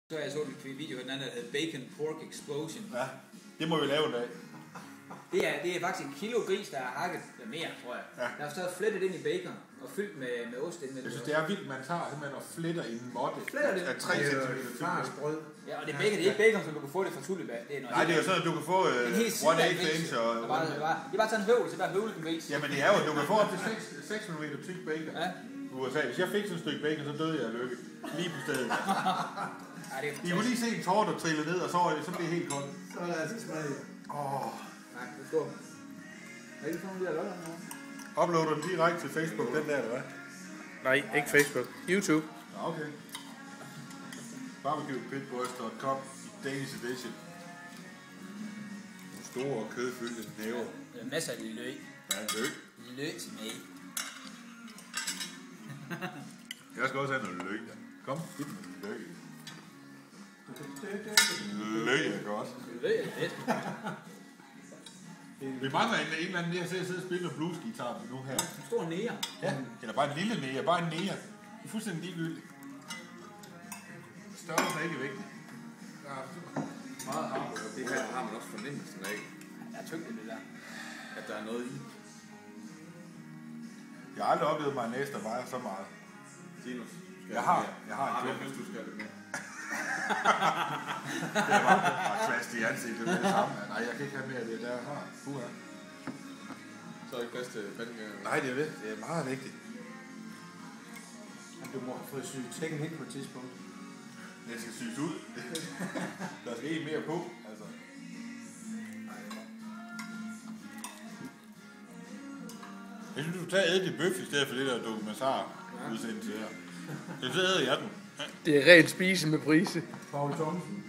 Så jeg så en video, den anden, der hedder Bacon Pork Explosion. Ja, det må vi lave en dag. Det er faktisk 1 kilo gris, der er hakket mere, tror jeg. Ja. Der er så flettet ind i bacon og fyldt med ost inden. Jeg synes, det er vildt, man tager simpelthen og fletter i en måtte. Fletter det? Af 3 cm farsbrød. Ja, og det er bacon. Det er ikke bacon, som du kan få det fra Tullibag. Nej, det er jo sådan, at du kan få one egg range og... Det er bare sådan en høvl, så der er høvl en gris. Jamen det er jo, du kan få op til 6 mm tyk bacon. Ja. USA. Hvis jeg fik sådan et stykke bacon, så døde jeg af lykke. Lige på stedet. I kunne lige se en tårer, der trillede ned, og så blev det helt koldt. Så er der altså smaget. Nej, det står. Er det sådan, vi har løjet noget? Uploader den direkte til Facebook, den der, eller hvad? Nej, ikke Facebook. YouTube. Ja, okay. BarbecuePitBoys.com i Danish edition. Store kødfyldte næver. Der er masser af løg. Ja, løg. Løg til mig. Jeg skal også have noget løg. Kom, giv mig løg. Løg er godt. Løg er fedt. Vi mangler en eller anden, der sidder og spiller bluesguitar nu her. En stor nære. Ja, eller bare en lille nære, bare en nære. Det er fuldstændig ligegyldigt. Størrelse er ikke vigtigt. Meget har det her har man også fornemmelsen af. Jeg er tyngt det der. At der er noget i. Jeg har aldrig oplevet mig en næste, der vejer så meget. Tinus, Jeg har en hvis du skal det med. Det er bare kvast i ansigtet med det samme. Nej, jeg kan ikke have mere af det der. Puha. Så er ikke plads til pandekager. Nej, det er det. Det er meget vigtigt. Du må få syet tækken hen på et tidspunkt. Det skal syes ud. Der skal en mere på. Altså. Jeg synes, du tager æde bøf i stedet for det der dokumentarudsendelse her. Så æder jeg den. Det er rent spise med prise. Paul Thomsen.